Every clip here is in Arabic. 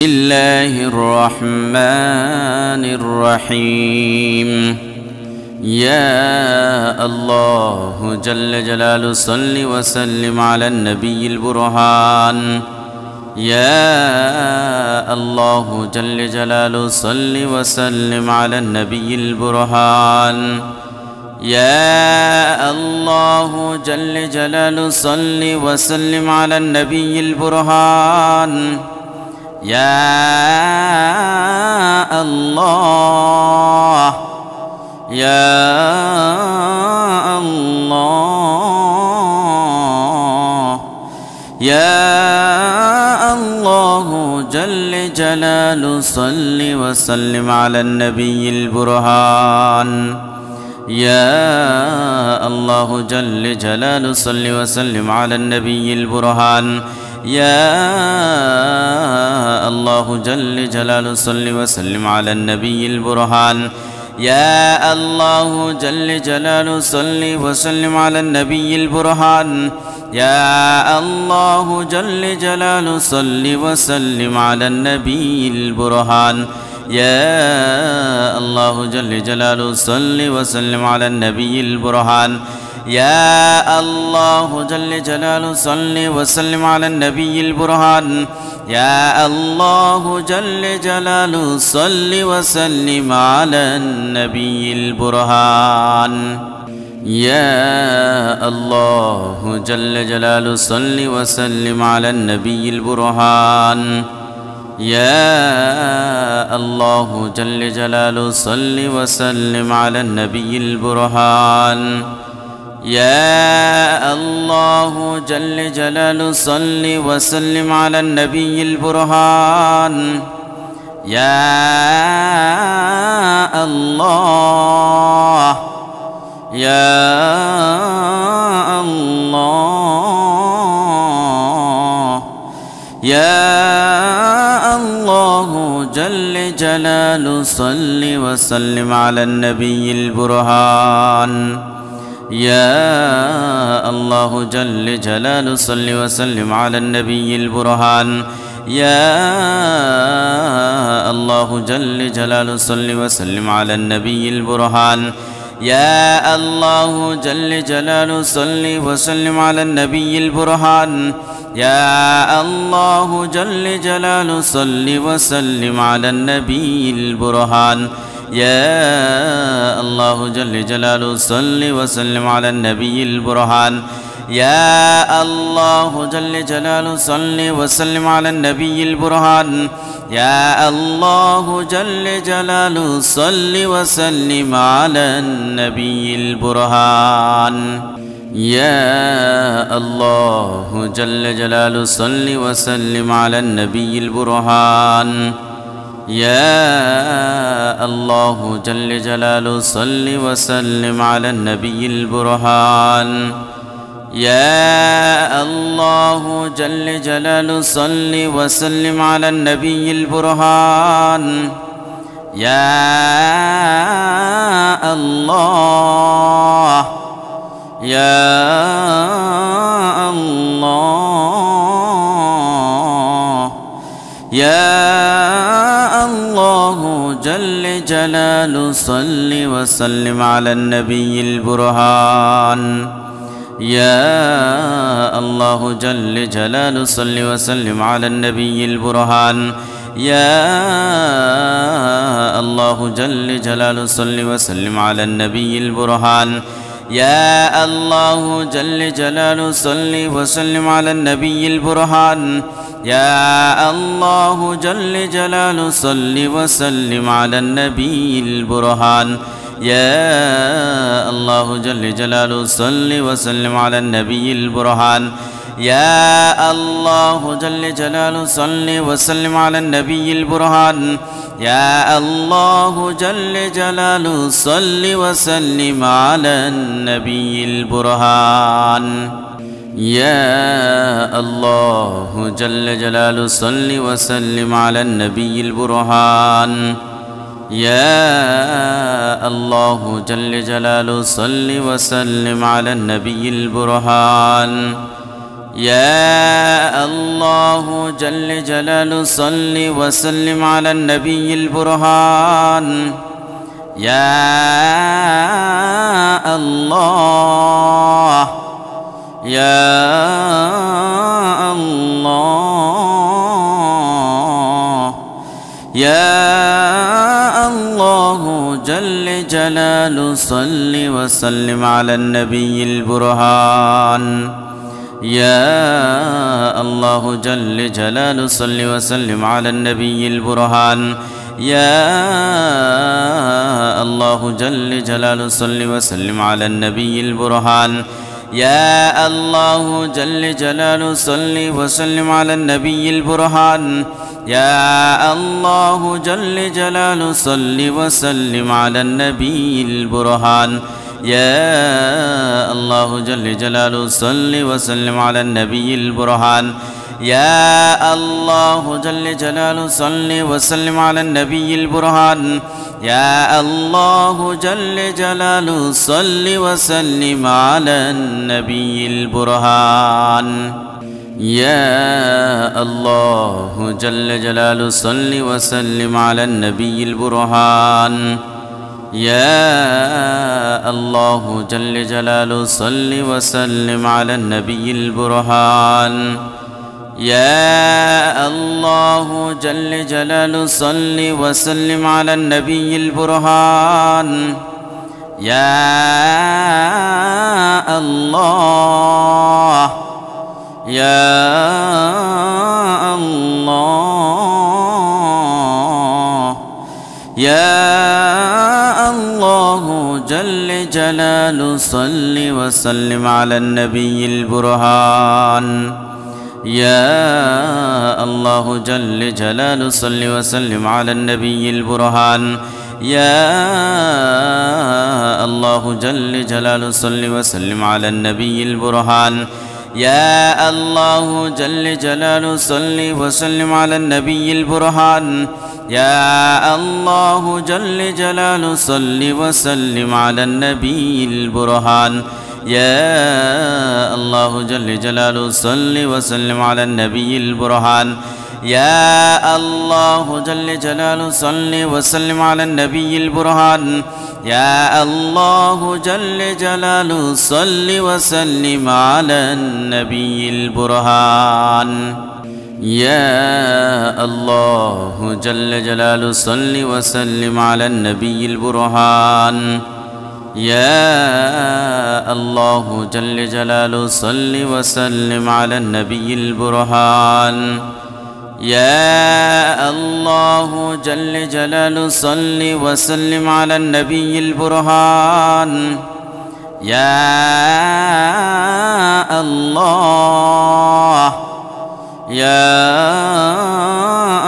بسم الله الرحمن الرحيم. يا الله جل جلاله صل وسلم على النبي البرهان. يا الله جل جلاله صل وسلم على النبي البرهان. يا الله جل جلاله صل وسلم على النبي البرهان. يا الله يا الله يا الله جل جلاله صل وسلم على النبي البرهان. يا الله جل جلاله صل وسلم على النبي البرهان. يا الله جل جلاله صل وسلم على النبي البرهان. يا الله جل جلاله صل وسلم على النبي البرهان. يا الله جل جلاله صل وسلم على النبي البرهان. يا الله جل جلاله صل وسلم على النبي البرهان. يا الله جل جلاله صل وسلم على النبي البرهان. يا الله جل جلاله صل وسلم على النبي البرهان. يا الله جل جلاله صل وسلم على النبي البرهان. يا الله جل جلاله صل وسلم على النبي البرهان. يا الله جل جلاله صل وسلم على النبي البرهان. يا الله يا الله يا الله جل جلاله صل وسلم على النبي البرهان. يا الله جل جلاله صل وسلم على النبي البرهان. يا الله جل جلاله صل وسلم على النبي البرهان. يا الله جل جلاله صل وسلم على النبي البرهان. يا الله جل جلاله صل وسلم على النبي البرهان. يا الله جل جلاله صل وسلم على النبي البرهان. يا الله جل جلاله صل وسلم على النبي البرهان. يا الله جل جلاله صل وسلم على النبي البرهان. يا الله جل جلاله صل وسلم على النبي البرهان. يا الله جل جلاله صل وسلم على النبي البرهان. يا الله جل جلاله صل وسلم على النبي البرهان. يا الله يا الله يا الله جل جلاله صل وسلم على النبي البرهان. يا الله جل جلاله صل وسلم على النبي البرهان. يا الله جل جلاله صل وسلم على النبي البرهان. يا الله جل جلاله صل وسلم على النبي البرهان. يا الله جل جلاله صل وسلم على النبي البرهان. يا الله جل جلاله صل وسلم على النبي البرهان. يا الله جل جلاله صل وسلم على النبي البرهان. يا الله جل جلاله صل وسلم على النبي البرهان. يا الله جل جلاله صل وسلم على النبي البرهان. يا الله جل جلاله صل وسلم على النبي البرهان. يا الله جل جلاله صل وسلم على النبي البرهان. يا الله يا الله يا الله جل جلاله صل وسلم على النبي البرهان. يا الله جل جلاله صل وسلم على النبي البرهان. يا الله جل جلاله صل وسلم على النبي البرهان. يا الله جل جلاله صل وسلم على النبي البرهان. يا الله جل جلاله صل وسلم على النبي البرهان. يا الله جل جلاله صل وسلم على النبي البرهان. يا الله جل جلاله صل وسلم على النبي البرهان. يا الله جل جلاله صل وسلم على النبي البرهان. يا الله جل جلاله صل وسلم على النبي البرهان. يا الله جل جلاله صل وسلم على النبي البرهان. يا الله جل جلاله صل وسلم على النبي البرهان. يا الله يا الله يا الله جل جلاله صل وسلم على النبي البرهان. يا الله جل جلاله صل وسلم على النبي البرهان. يا الله جل جلاله صل وسلم على النبي البرهان. يا الله جل جلاله صل وسلم على النبي البرهان. يا الله جل جلاله صل وسلم على النبي البرهان. يا الله جل جلاله صل وسلم على النبي البرهان. يا الله جل جلاله صل وسلم على النبي البرهان. يا الله جل جلاله صل وسلم على النبي البرهان. يا الله جل جلاله صل وسلم على النبي البرهان. يا الله جل جلاله صل وسلم على النبي البرهان. يا الله جل جلاله صل وسلم على النبي البرهان. يا الله يا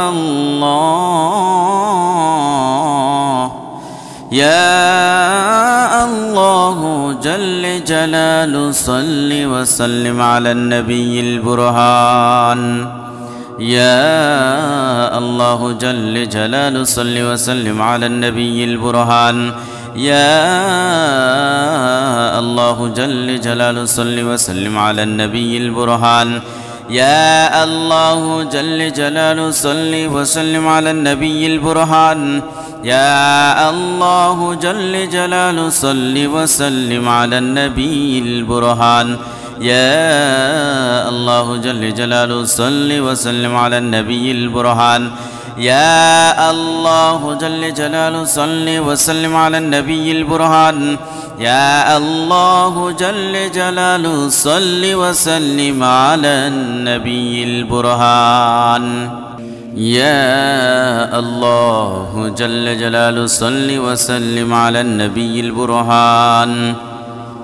الله يا الله جل جلاله صل وسلم على النبي البرهان. يا الله جل جلاله صل وسلم على النبي البرهان. يا الله جل جلاله صل وسلم على النبي البرهان. يا الله جل جلاله صل وسلم على النبي البرهان. يا الله جل جلاله صل وسلم على النبي البرهان. يا الله جل جلاله صل وسلم على النبي البرهان. يا الله جل جلاله صل وسلم على النبي البرهان. يا الله جل جلاله صل وسلم على النبي البرهان. يا الله جل جلاله صل وسلم على النبي البرهان.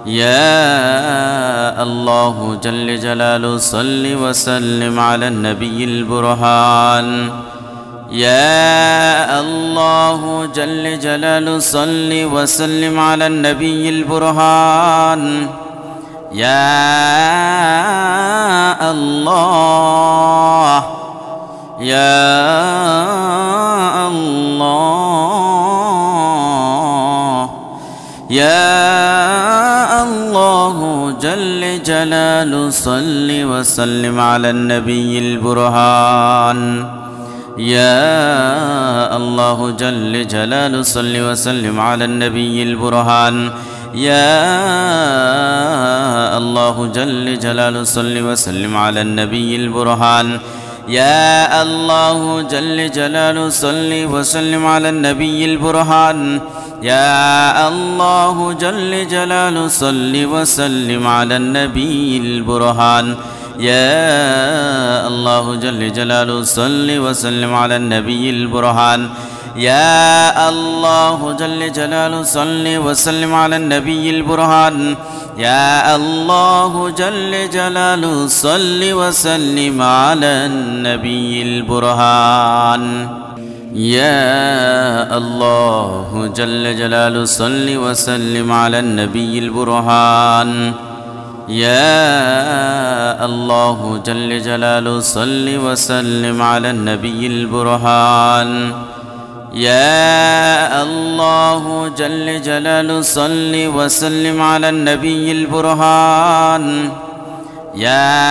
يا الله جل جلاله صل وسلم على النبي البرهان. يا الله جل جلاله صل وسلم على النبي البرهان. يا الله يا الله يا الله جل جلاله صل وسلم على النبي البرهان يا الله جل جلاله صل وسلم على النبي البرهان يا الله جل جلاله صل وسلم على النبي البرهان يا الله جل جلاله صل وسلم على النبي البرهان يا الله جل جلاله صل وسلم على النبي البرهان يا الله جل جلاله صل وسلم على النبي البرهان يا الله جل جلاله صل وسلم على النبي البرهان يا الله جل جلاله صل وسلم على النبي البرهان يا الله جل جلاله صل وسلم على النبي البرهان يا الله جل جلاله صل وسلم على النبي البرهان يا الله جل جلاله صل وسلم على النبي البرهان يا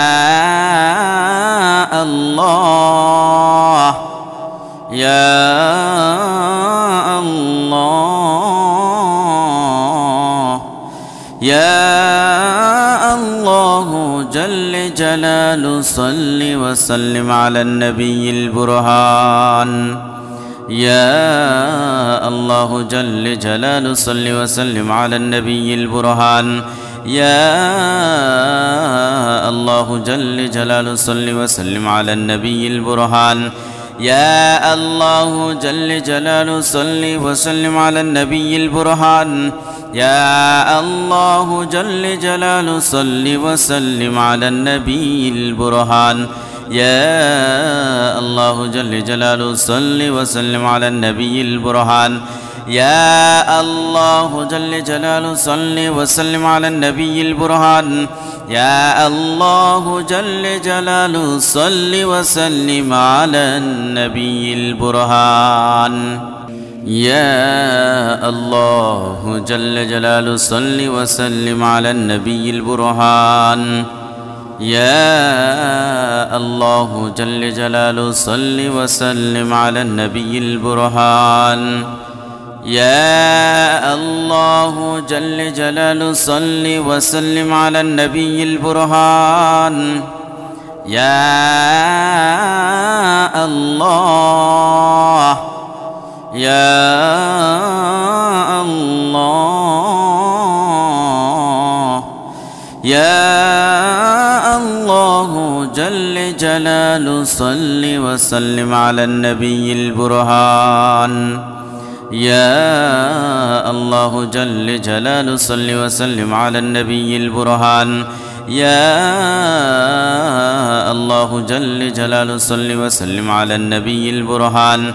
الله يا الله يا الله جل جلاله صل وسلم على النبي البرهان يا الله جل جلاله صل وسلم على النبي البرهان يا الله جل جلاله صل وسلم على النبي البرهان يا الله جل جلاله صل وسلم على النبي البرهان يا الله جل جلاله صل وسلم على النبي البرهان يا الله جل جلاله صل وسلم على النبي البرهان يا الله جل جلاله صل وسلم على النبي البرهان يا الله جل جلاله صل وسلم على النبي البرهان يا الله جل جلاله صل وسلم على النبي البرهان يا الله جل جلاله صل وسلم على النبي البرهان يا الله جل جلاله صل وسلم على النبي البرهان يا الله يا الله يا الله جل جلاله صل وسلم على النبي البرهان يا الله جل جلاله صل وسلم على النبي البرهان يا الله جل جلاله صل وسلم على النبي البرهان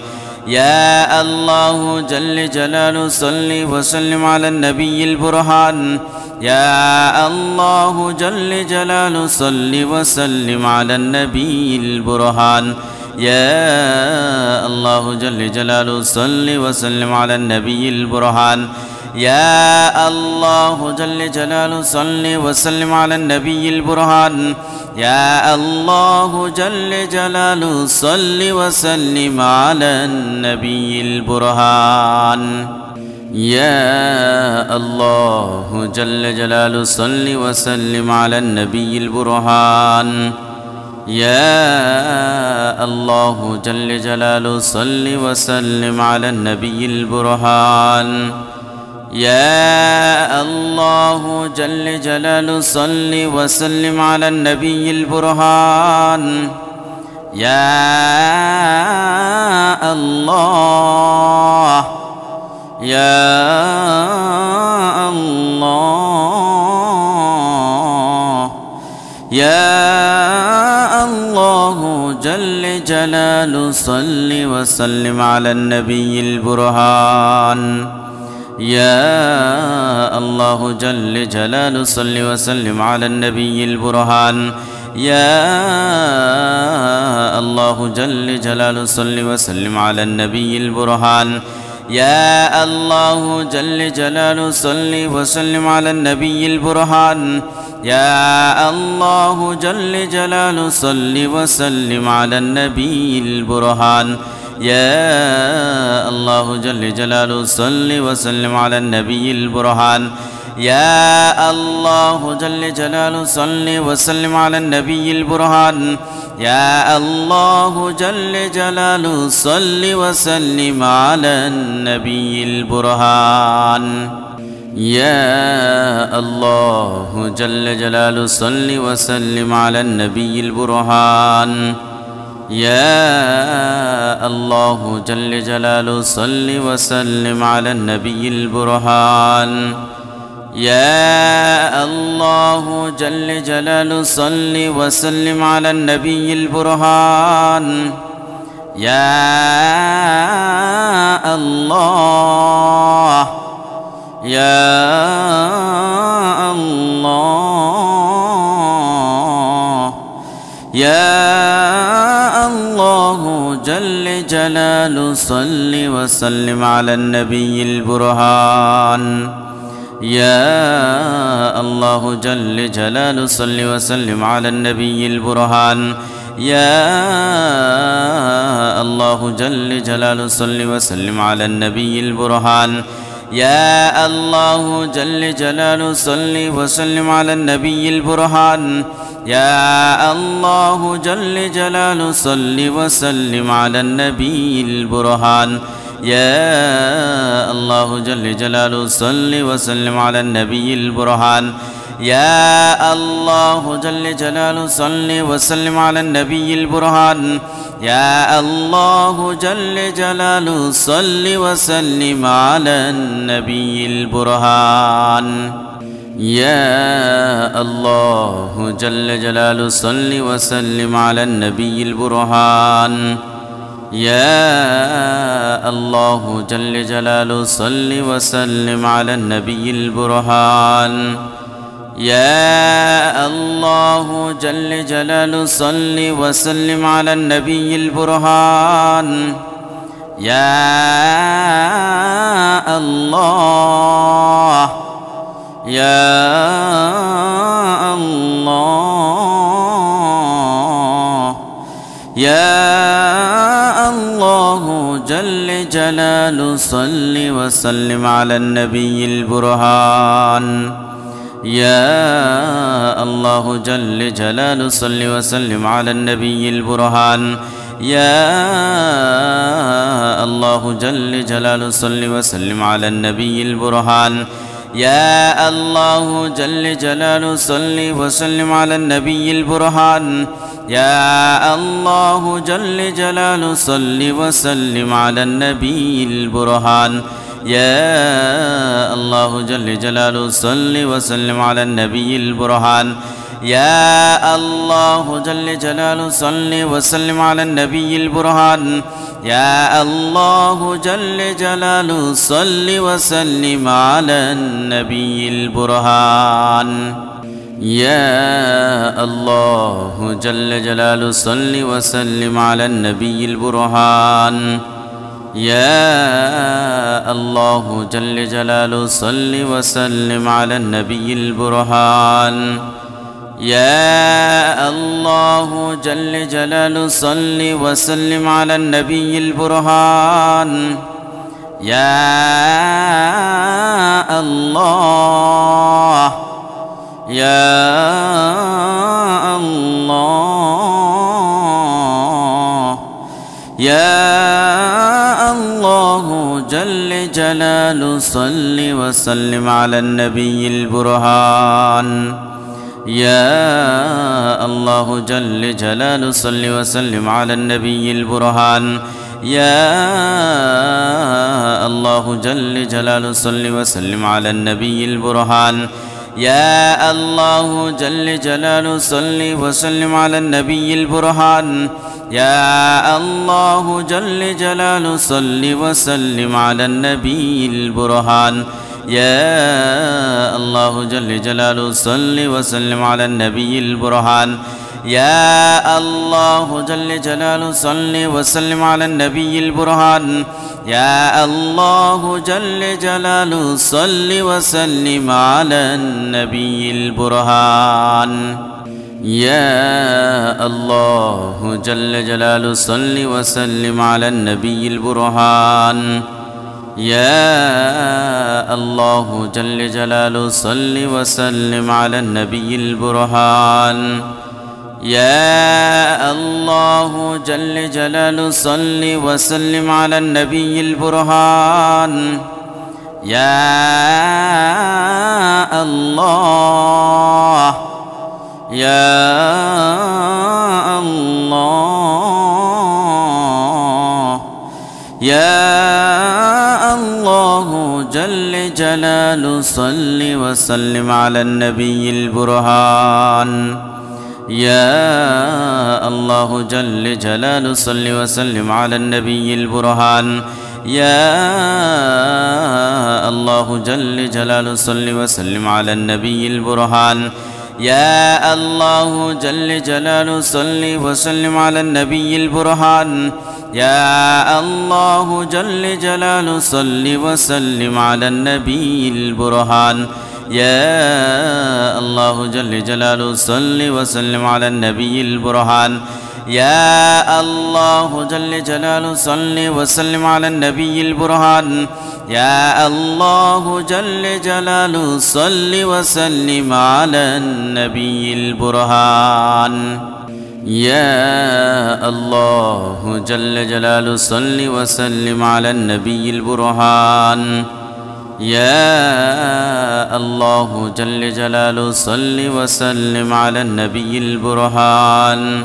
يا الله جل جلاله صل وسلم على النبي البرهان يا الله جل جلاله صل وسلم على النبي البرهان يا الله جل جلاله صل وسلم على النبي البرهان يا الله جل جلاله صل وسلم على النبي البرهان يا الله جل جلاله صل وسلم على النبي البرهان يا الله جل جلاله صل وسلم على النبي البرهان يا الله جل جلاله صل وسلم على النبي البرهان يا الله جل جلاله صل وسلم على النبي البرهان يا الله يا الله يا الله جل جلاله صل وسلم على النبي البرهان يا الله جل جلاله صل وسلم على النبي البرهان يا الله جل جلاله صل وسلم على النبي البرهان يا الله جل جلاله صل وسلم على النبي البرهان يا الله جل جلاله صل وسلم على النبي البرهان يا الله جل جلاله صل وسلم على النبي البرهان يا الله جل جلاله صل وسلم على النبي البرهان يا الله جل جلاله صل وسلم على النبي البرهان يا الله جل جلاله صل وسلم على النبي البرهان يا الله جل جلاله صل وسلم على النبي البرهان يا الله جل جلاله صل وسلم على النبي البرهان يا الله يا الله يا الله جل جلاله صل وسلم على النبي البرهان يا الله جل جلاله صل وسلم على النبي البرهان يا الله جل جلاله صل وسلم على النبي البرهان يا الله جل جلاله صل وسلم على النبي البرهان يا الله جل جلاله صل وسلم على النبي البرهان يا الله جل جلاله صل وسلم على النبي البرهان يا الله جل جلاله صل وسلم على النبي البرهان يا الله جل جلاله صل وسلم على النبي البرهان يا الله جل جلاله صل وسلم على النبي البرهان يا الله جل جلاله صل وسلم على النبي البرهان يا الله جل جلاله صل وسلم على النبي البرهان يا الله يا الله يا الله جل جلاله صل وسلم على النبي البرهان يا الله جل جلاله صل وسلم على النبي البرهان يا الله جل جلاله صل وسلم على النبي البرهان يا الله جل جلاله صل وسلم على النبي البرهان يا الله جل جلاله صل وسلم على النبي البرهان يا الله جل جلاله صل وسلم على النبي البرهان يا الله جل جلاله صل وسلم على النبي البرهان يا الله جل جلاله صل وسلم على النبي البرهان يا الله جل جلاله صل وسلم على النبي البرهان يا الله جل جلاله صل وسلم على النبي البرهان يا الله جل جلاله صل وسلم على النبي البرهان يا الله يا الله يا الله جل جلاله صل وسلم على النبي البرهان يا الله جل جلاله صل وسلم على النبي البرهان يا الله جل جلاله صل وسلم على النبي البرهان يا الله جل جلاله صل وسلم على النبي البرهان يا الله جل جلاله صل وسلم على النبي البرهان يا الله جل جلاله صل وسلم على النبي البرهان يا الله جل جلاله صل وسلم على النبي البرهان يا الله جل جلاله صل وسلم على النبي البرهان يا الله جل جلاله صل وسلم على النبي البرهان يا الله جل جلاله صل وسلم على النبي البرهان يا الله جل جلاله صل وسلم على النبي البرهان يا الله يا الله يا الله جل جلاله صل وسلم على النبي البرهان يا الله جل جلاله صل وسلم على النبي البرهان يا الله جل جلاله صل وسلم على النبي البرهان يا الله جل جلاله صل وسلم على النبي البرهان يا الله جل جلاله صل وسلم على النبي البرهان يا الله جل جلاله صل وسلم على النبي البرهان يا الله جل جلاله صل وسلم على النبي البرهان يا الله جل جلاله صل وسلم على النبي البرهان يا الله جل جلاله صل وسلم على النبي البرهان يا الله جل جلاله صل وسلم على النبي البرهان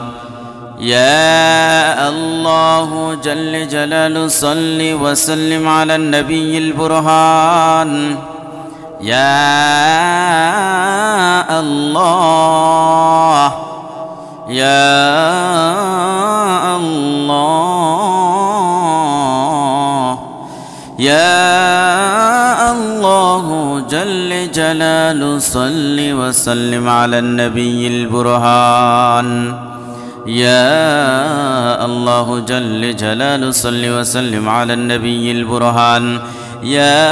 يا الله جل جلاله صل وسلم على النبي البرهان يا الله يا الله يا الله جل جلاله صل وسلم على النبي البرهان يا الله جل جلاله صل وسلم على النبي البرهان يا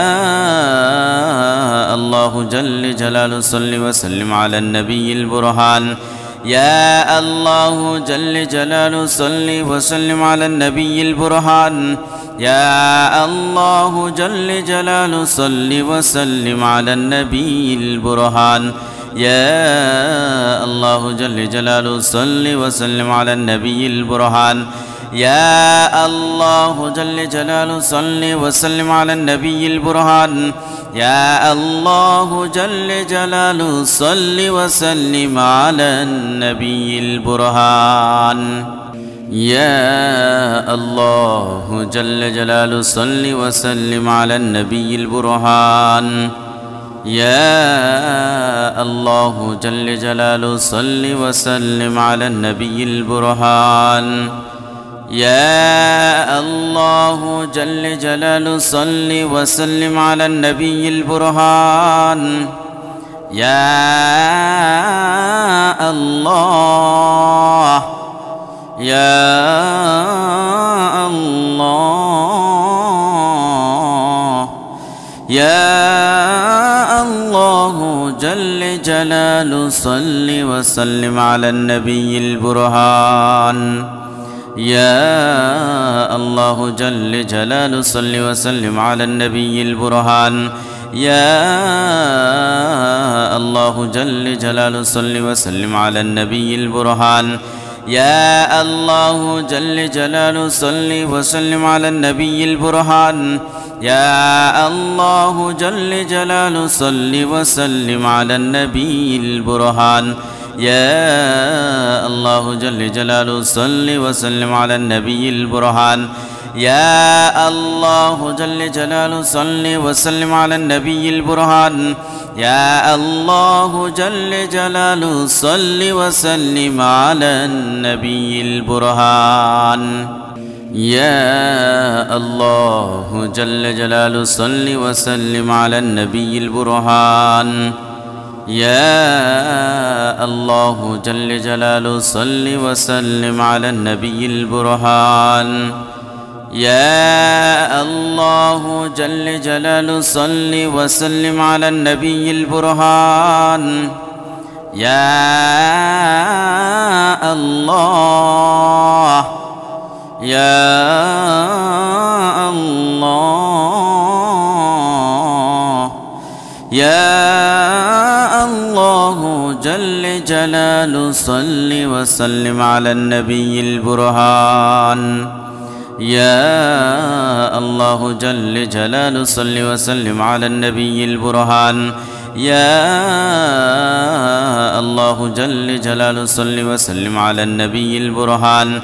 الله جل جلاله صل وسلم على النبي البرهان يا الله جل جلاله صل وسلم على النبي البرهان يا الله جل جلاله صل وسلم على النبي البرهان يا الله جل جلاله صل وسلم على النبي البرهان يا الله جل جلاله صل وسلم على النبي البرهان يا الله جل جلاله صل وسلم على النبي البرهان يا الله جل جلاله صل وسلم على النبي البرهان يا الله جل جلاله صل وسلم على النبي البرهان يا الله جل جلاله صل وسلم على النبي البرهان يا الله يا الله يا الله جل جلاله صل وسلم على النبي البرهان يا الله جل جلاله صل وسلم على النبي البرهان يا الله جل جلاله صل وسلم على النبي البرهان يا الله جل جلاله صل وسلم على النبي البرهان يا الله جل جلاله صل وسلم على النبي البرهان يا الله جل جلاله صل وسلم على النبي البرهان يا الله جل جلاله صل وسلم على النبي البرهان يا الله جل جلاله صل وسلم على النبي البرهان يا الله جل جلاله صل وسلم على النبي البرهان يا الله جل جلاله صل وسلم على النبي البرهان يا الله جل جلاله صل وسلم على النبي البرهان يا الله يا الله يا الله جل جلاله صل وسلم على النبي البرهان يا الله جل جلاله صل وسلم على النبي البرهان يا الله جل جلاله صل وسلم على النبي البرهان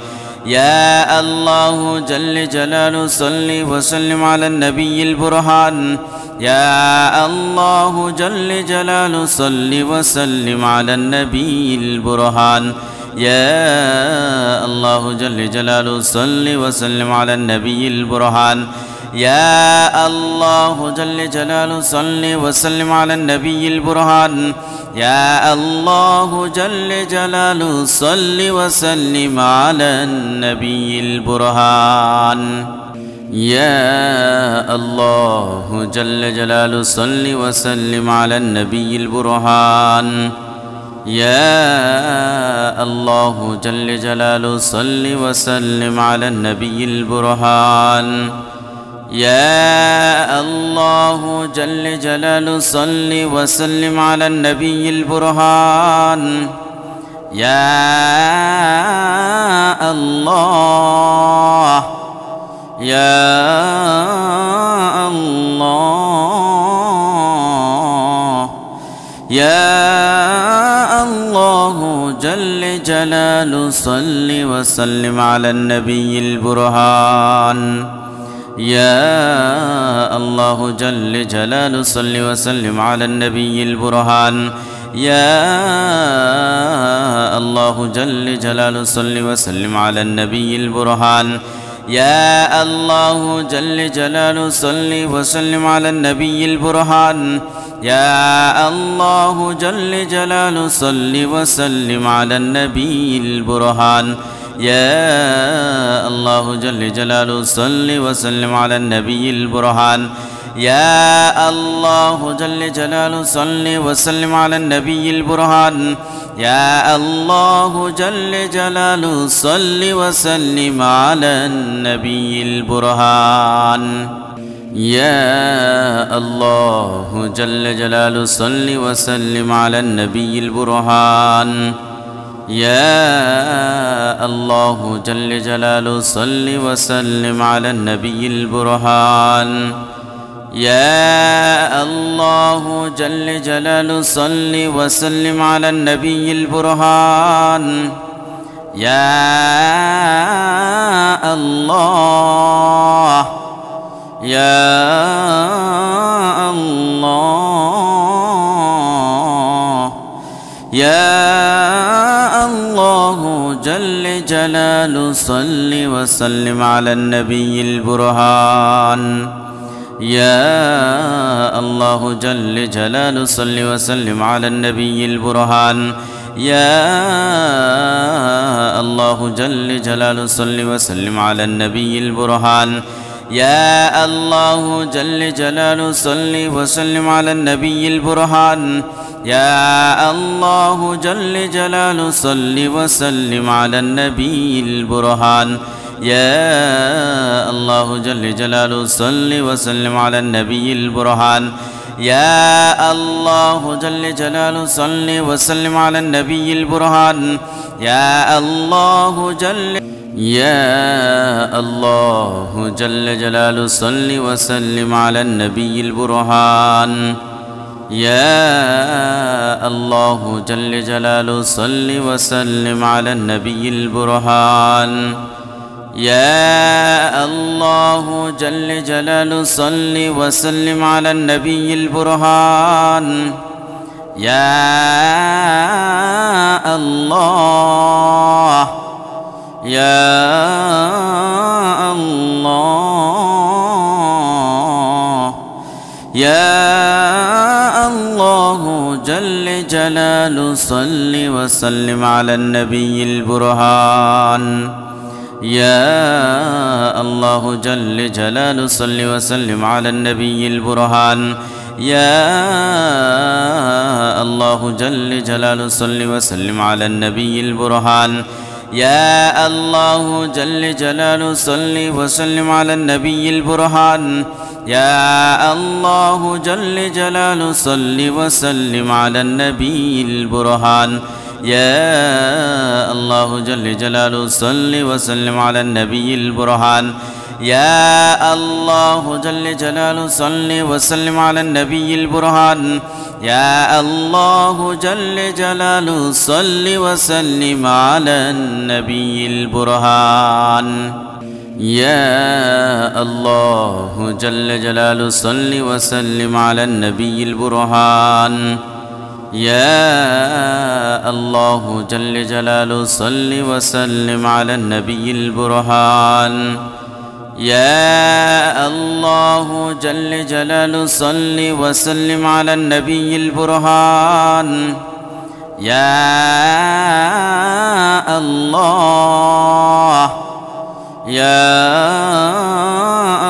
يا الله جل جلاله صل وسلم على النبي البرهان يا الله جل جلاله صل وسلم على النبي البرهان يا الله جل جلاله صل وسلم على النبي البرهان يا الله جل جلاله صل وسلم على النبي البرهان يا الله جل جلاله صل وسلم على النبي البرهان يا الله جل جلاله صل وسلم على النبي البرهان يا الله جل جلاله صل وسلم على النبي البرهان يا الله جل جلاله صل وسلم على النبي البرهان يا الله يا الله يا الله جل جلاله صل وسلم على النبي البرهان يا الله جل جلاله صل وسلم على النبي البرهان يا الله جل جلاله صل وسلم على النبي البرهان يا الله جل جلاله صل وسلم على النبي البرهان يا الله جل جلاله صل وسلم على النبي البرهان يا الله جل جلاله صل وسلم على النبي البرهان يا الله جل جلاله صل وسلم على النبي البرهان يا الله جل جلاله صل وسلم على النبي البرهان يا الله جل جلاله صل وسلم على النبي البرهان يا الله جل جلاله صل وسلم على النبي البرهان يا الله جل جلاله صل وسلم على النبي البرهان يا الله يا الله يا الله جل جلاله صل وسلم على النبي البرهان يا الله جل جلاله صل وسلم على النبي البرهان يا الله جل جلاله صل وسلم على النبي البرهان يا الله جل جلاله صل وسلم على النبي البرهان يا الله جل جلاله صل وسلم على النبي البرهان يا الله جل جلاله صل وسلم على النبي البرهان يا الله جل جلاله صل وسلم على النبي البرهان يا الله جل جلاله صل وسلم على النبي البرهان يا الله جل جلاله صل وسلم على النبي البرهان يا الله جل جلاله صل وسلم على النبي البرهان يا الله يا الله يا الله جل جل جلاله صل وسلم على النبي البرهان يا الله جل جلاله صل وسلم على النبي البرهان يا الله جل جلاله صل وسلم على النبي البرهان يا الله جل جلاله صل وسلم على النبي البرهان يا الله جل جلاله صل وسلم على النبي البرهان يا الله جل جلاله صل وسلم على النبي البرهان يا الله جل جلاله صل وسلم على النبي البرهان يا الله جل جلاله صل وسلم على النبي البرهان يا الله جل جلاله صل وسلم على النبي البرهان يا الله جل جلاله صل وسلم على النبي البرهان يا الله جل جلاله صل وسلم على النبي البرهان يا الله يا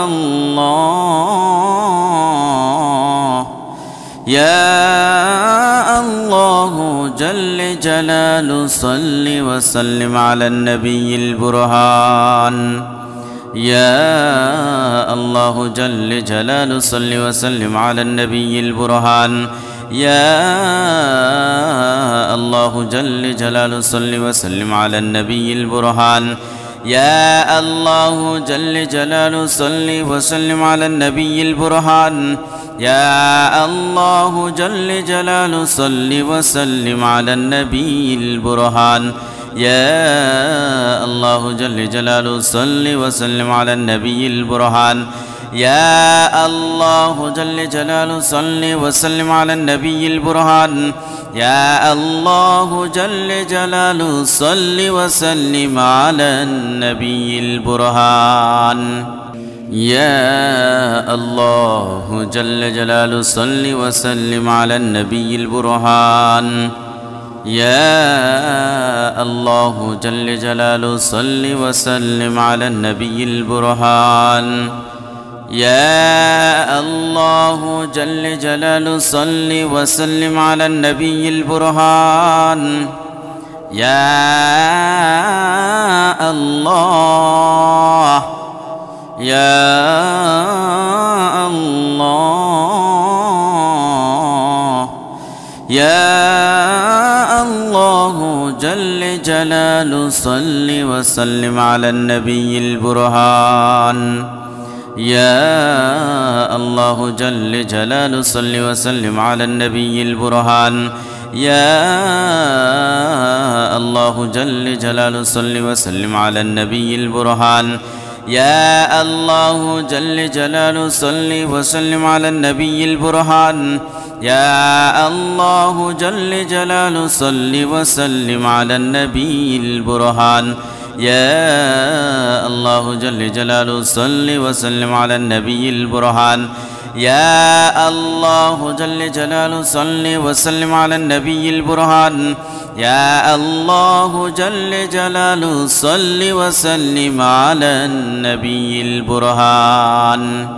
الله يا الله جل جلاله صل وسلم على النبي البرهان يا الله جل جلاله صل وسلم على النبي البرهان يا الله جل جلاله صل وسلم على النبي البرهان يا الله جل جلاله صل وسلم على النبي البرهان يا الله جل جلاله صل وسلم على النبي البرهان يا الله جل جلاله صل وسلم على النبي البرهان يا الله جل جلاله صل وسلم على النبي البرهان يا الله جل جلاله صل وسلم على النبي البرهان يا الله جل جلاله صل وسلم على النبي البرهان يا الله جل جلاله صل وسلم على النبي البرهان يا الله جل جلاله صل وسلم على النبي البرهان يا الله يا الله يا الله جل جلاله صل وسلم على النبي البرهان يا الله جل جلاله صل وسلم على النبي البرهان يا الله جل جلاله صل وسلم على النبي البرهان يا الله جل جلاله صل وسلم على النبي البرهان يا الله جل جلاله صل وسلم على النبي البرهان يا الله جل جلاله صل وسلم على النبي البرهان يا الله جل جلاله صل وسلم على النبي البرهان يا الله جل جلاله صل وسلم على النبي البرهان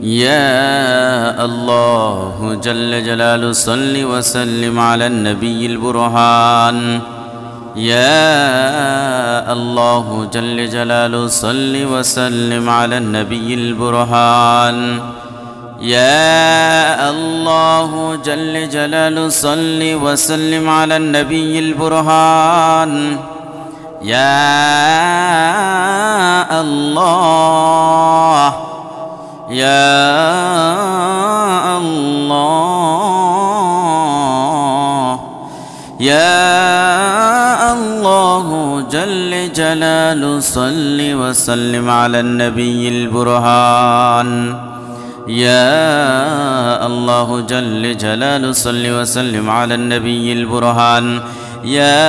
يا الله جل جلاله صل وسلم على النبي البرهان يا الله جل جلاله صل وسلم على النبي البرهان يا الله جل جلاله صل وسلم على النبي البرهان يا الله يا الله يا الله جل جلاله صل وسلم على النبي البرهان يا الله جل جلاله صل وسلم على النبي البرهان يا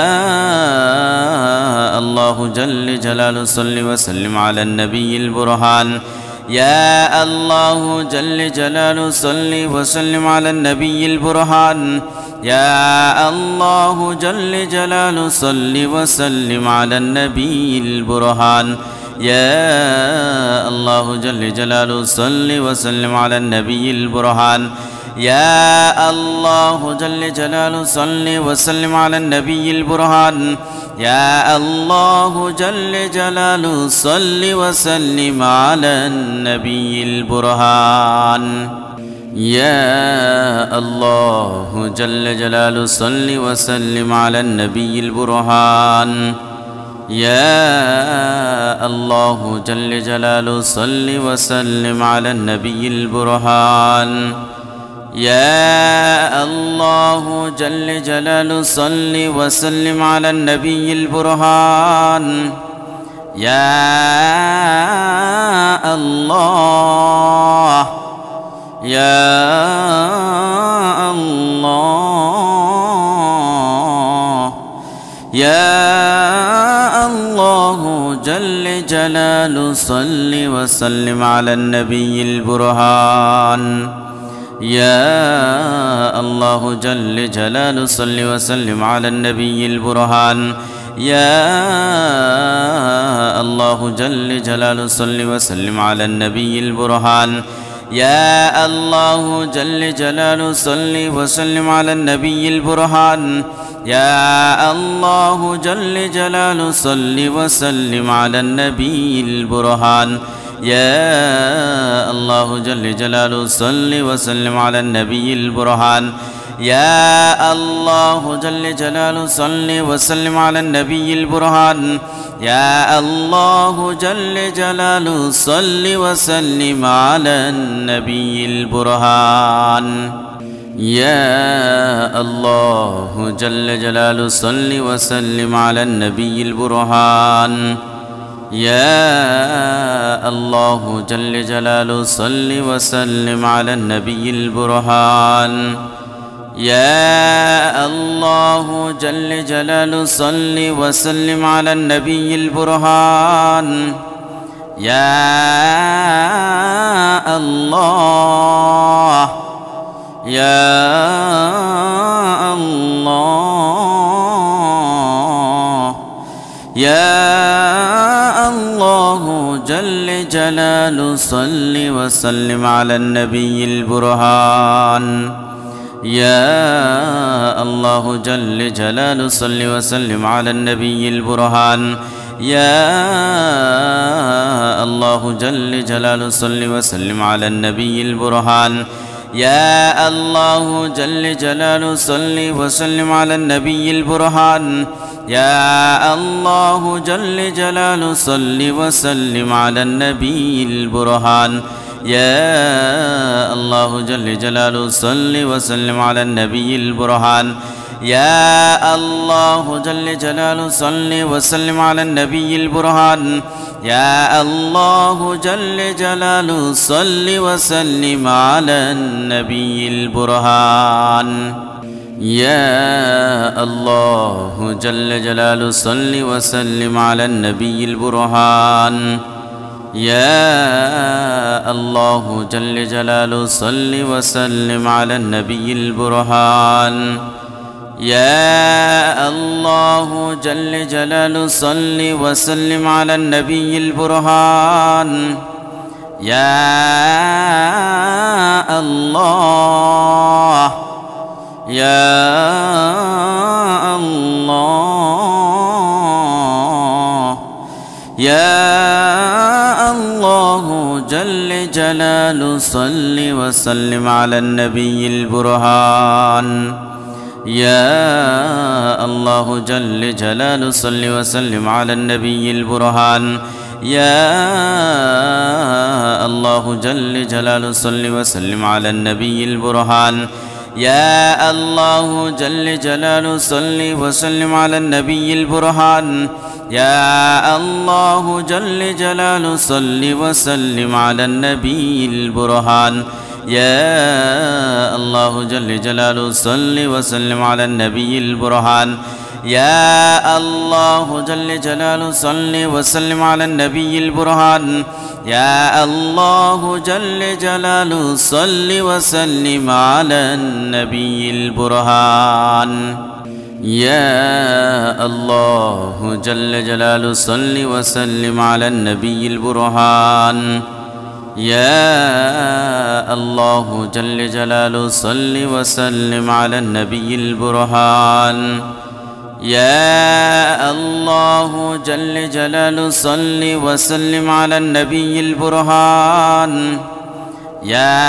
الله جل جلاله صل وسلم على النبي البرهان يا الله جل جلاله صل وسلم على النبي البرهان يا الله جل جلاله صل وسلم على النبي البرهان يا الله جل جلاله صل وسلم على النبي البرهان يا الله جل جلاله صل وسلم على النبي البرهان يا الله جل جلاله صل وسلم على النبي البرهان يا الله جل جلاله صل وسلم على النبي البرهان يا الله جل جلاله صل وسلم على النبي البرهان يا الله جل جلاله صل وسلم على النبي البرهان يا الله يا الله يا الله جل جلاله صل وسلم على النبي البرهان يا الله جل جلاله صل وسلم على النبي البرهان يا الله جل جلاله صل وسلم على النبي البرهان يا الله جل جلاله صل وسلم على النبي البرهان يا الله جل جلاله صل وسلم على النبي البرهان يا الله جل جلاله صل وسلم على النبي البرهان يا الله جل جلاله صل وسلم على النبي البرهان يا الله جل جلاله صل وسلم على النبي البرهان يا الله جل جلاله صل وسلم على النبي البرهان يا الله جل جلاله صل وسلم على النبي البرهان يا الله جل جلاله صل وسلم على النبي البرهان يا الله يا الله يا الله جل جلاله صل وسلم على النبي البرهان يا الله جل جلاله صل وسلم على النبي البرهان يا الله جل جلاله صل وسلم على النبي البرهان يا الله جل جلاله صل وسلم على النبي البرهان يا الله جل جلاله صل وسلم على النبي البرهان يا الله جل جلاله صل وسلم على النبي البرهان يا الله جل جلاله صل وسلم على النبي البرهان يا الله جل جلاله صل وسلم على النبي البرهان يا الله جل جلاله صل وسلم على النبي البرهان يا الله جل جلاله صل وسلم على النبي البرهان يا الله جل جلاله صل وسلم على النبي البرهان يا الله يا الله يا الله جل جلاله صل وسلم على النبي البرهان يا الله جل جلاله صل وسلم على النبي البرهان يا الله جل جلاله صل وسلم على النبي البرهان يا الله جل جلاله صل وسلم على النبي البرهان يا الله جل جلاله صل وسلم على النبي البرهان يا الله جل جلاله صل وسلم على النبي البرهان يا الله جل جلاله صل وسلم على النبي البرهان يا الله جل جلاله صل وسلم على النبي البرهان يا الله جل جلاله صل وسلم على النبي البرهان يا الله جل جلاله صل وسلم على النبي البرهان يا الله جل جلاله صل وسلم على النبي البرهان يا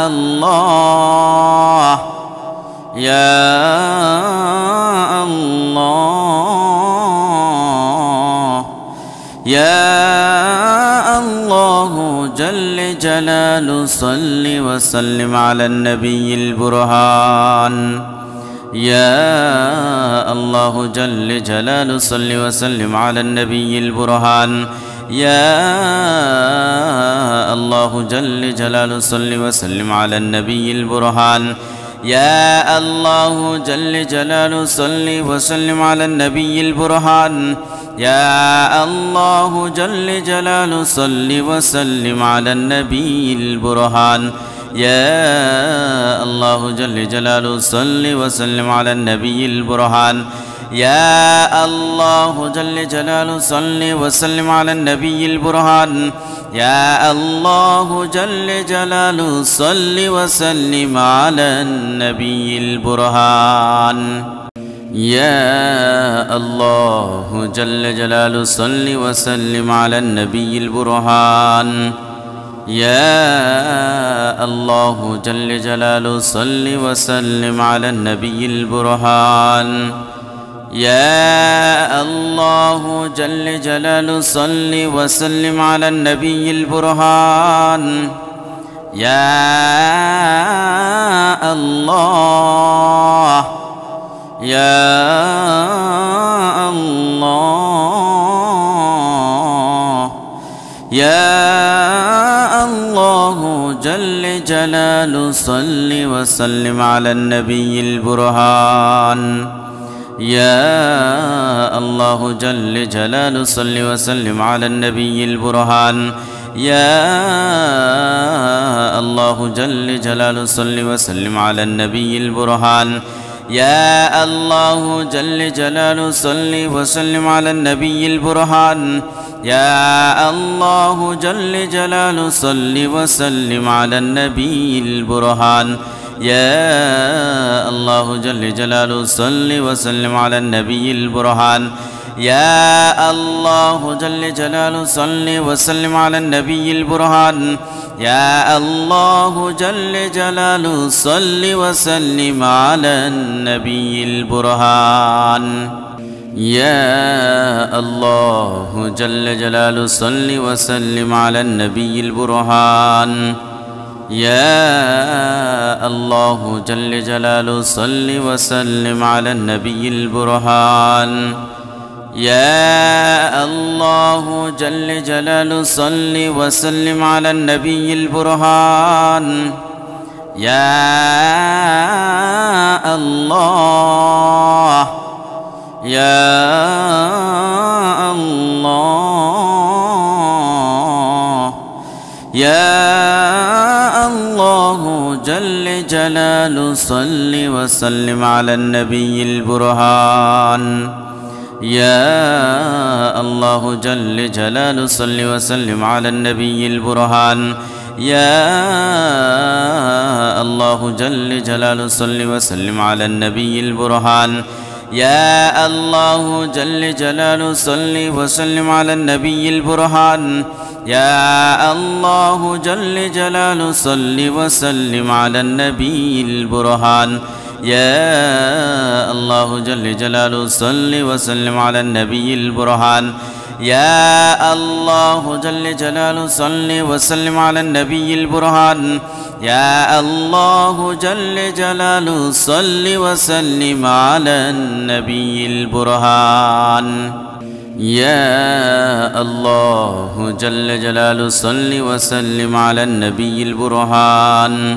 الله يا الله يا الله جل جلاله صل وسلم على النبي البرهان يا الله جل جلاله صل وسلم على النبي البرهان يا الله جل جلاله صل وسلم على النبي البرهان يا الله جل جلاله صل وسلم على النبي البرهان يا الله جل جلاله صل وسلم على النبي البرهان يا الله جل جلاله صل وسلم على النبي البرهان يا الله جل جلاله صل وسلم على النبي البرهان يا الله جل جلاله صل وسلم على النبي البرهان يا الله جل جلاله صل وسلم على النبي البرهان يا الله جل جلاله صل وسلم على النبي البرهان يا الله جل جلاله صل وسلم على النبي البرهان يا الله يا الله يا الله جل جلاله صل وسلم على النبي البرهان يا الله جل جلاله صل وسلم على النبي البرهان يا الله جل جلاله صل وسلم على النبي البرهان يا الله جل جلاله صل وسلم على النبي البرهان يا الله جل جلاله صل وسلم على النبي البرهان يا الله جل جلاله صل وسلم على النبي البرهان يا الله جل جلاله صل وسلم على النبي البرهان يا الله جل جلاله صل وسلم على النبي البرهان يا الله جل جلاله صل وسلم على النبي البرهان يا الله جل جلاله صل وسلم على النبي البرهان يا الله جل جلاله صل وسلم على النبي البرهان يا الله يا الله يا الله جل جلاله صل وسلم على النبي البرهان يا الله جل جلاله صل وسلم على النبي البرهان يا الله جل جلاله صل وسلم على النبي البرهان يا الله جل جلاله صل وسلم على النبي البرهان يا الله جل جلاله صل وسلم على النبي البرهان يا الله جل جلاله صل وسلم على النبي البرهان يا الله جل جلاله صل وسلم على النبي البرهان يا الله جل جلاله صل وسلم على النبي البرهان يا الله جل جلاله صل وسلم على النبي البرهان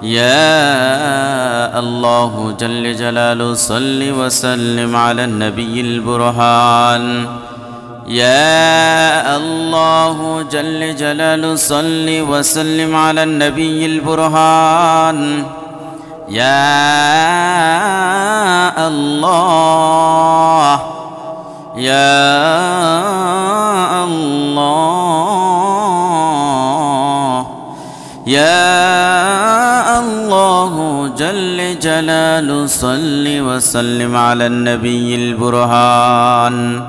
يا الله جل جلاله صل وسلم على النبي البرهان يا الله جل جلاله صل وسلم على النبي البرهان يا الله يا الله يا الله جل جلاله صل وسلم على النبي البرهان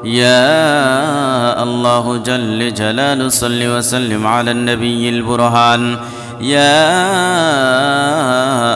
يا الله جل جلاله صل وسلم على النبي البرهان يا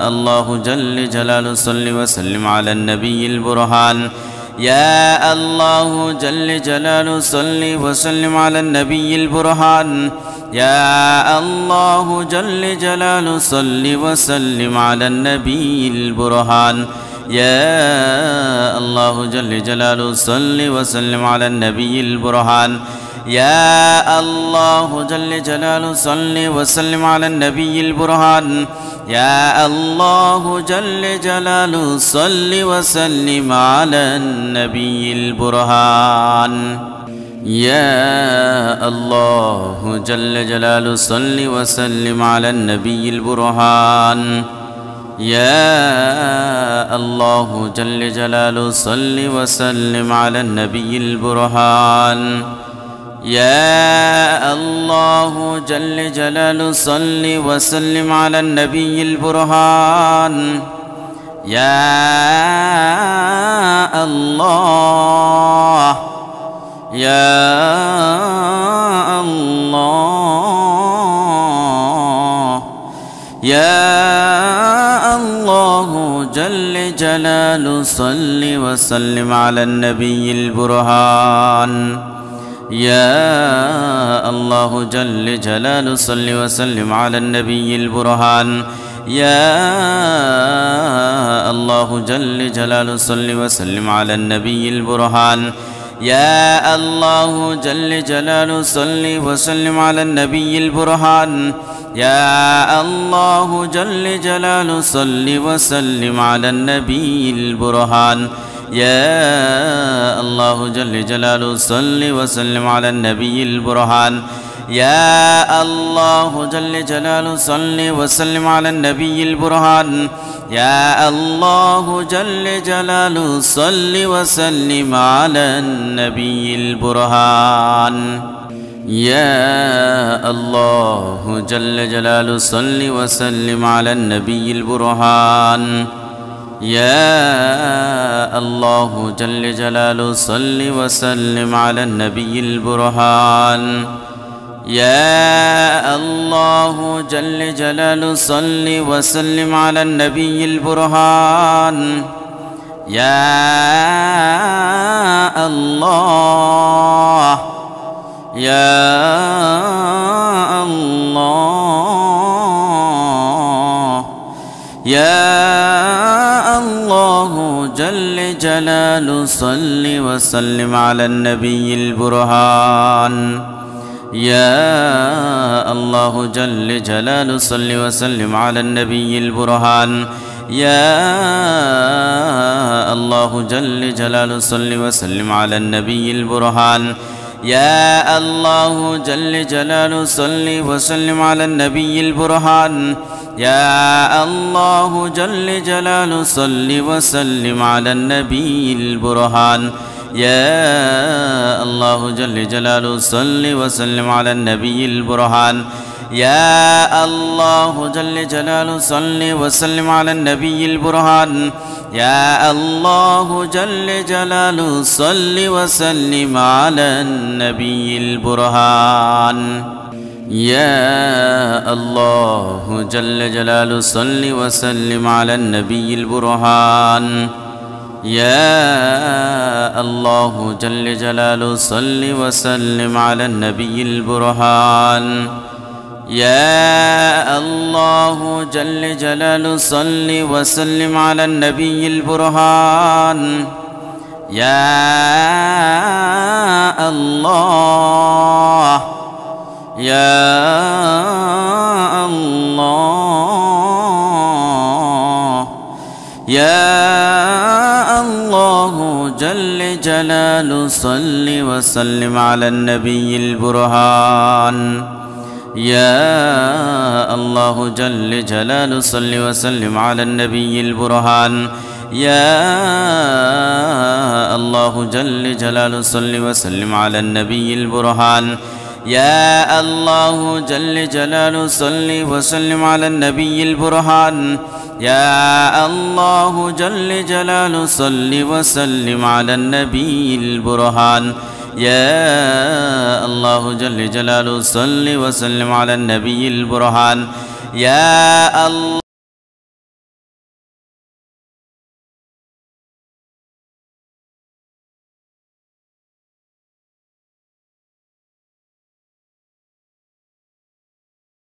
الله جل جلاله صل وسلم على النبي البرهان يا الله جل جلاله صل وسلم على النبي البرهان يا الله جل جلاله صل وسلم على النبي البرهان يا الله جل جلاله صل وسلم على النبي البرهان يا الله جل جلاله صل وسلم على النبي البرهان يا الله جل جلاله صل وسلم على النبي البرهان يا الله جل جلاله صل وسلم على النبي البرهان يا الله جل جلاله صل وسلم على النبي البرهان يا الله جل جلاله صل وسلم على النبي البرهان يا الله يا الله يا الله جل جلاله صل وسلم على النبي البرهان يا الله جل جلاله صل وسلم على النبي البرهان يا الله جل جلاله صل وسلم على النبي البرهان يا الله جل جلاله صل وسلم على النبي البرهان يا الله جل جلاله صل وسلم على النبي البرهان يا الله جل جلاله صل وسلم على النبي البرهان يا الله جل جلاله صل وسلم على النبي البرهان يا الله جل جلاله صل وسلم على النبي البرهان يا الله جل جلاله صل وسلم على النبي البرهان يا الله جل جلاله صل وسلم على النبي البرهان يا الله جل جلاله صل وسلم على النبي البرهان يا الله يا الله يا الله جل جلاله صل وسلم على النبي البرهان يا الله جل جلاله صل وسلم على النبي البرهان يا الله جل جلاله صل وسلم على النبي البرهان يا الله جل جلاله صل وسلم على النبي البرهان يا الله جل جلاله صل وسلم على النبي البرهان يا الله جل جلاله صل وسلم على النبي البرهان يا الله جل جلاله صل وسلم على النبي البرهان يا الله جل جلاله صل وسلم على النبي البرهان يا الله جل جلاله صل وسلم على النبي البرهان يا الله جل جلاله صل وسلم على النبي البرهان يا الله جل جلاله صل وسلم على النبي البرهان يا الله يا الله يا الله جل جلاله صل وسلم على النبي البرهان يا الله جل جلاله صل وسلم على النبي البرهان يا الله جل جلاله صل وسلم على النبي البرهان يا الله جل جلاله صل وسلم على النبي البرهان يا الله جل جلاله صل وسلم على النبي البرهان يا الله جل جلاله صل وسلم على النبي البرهان يا الله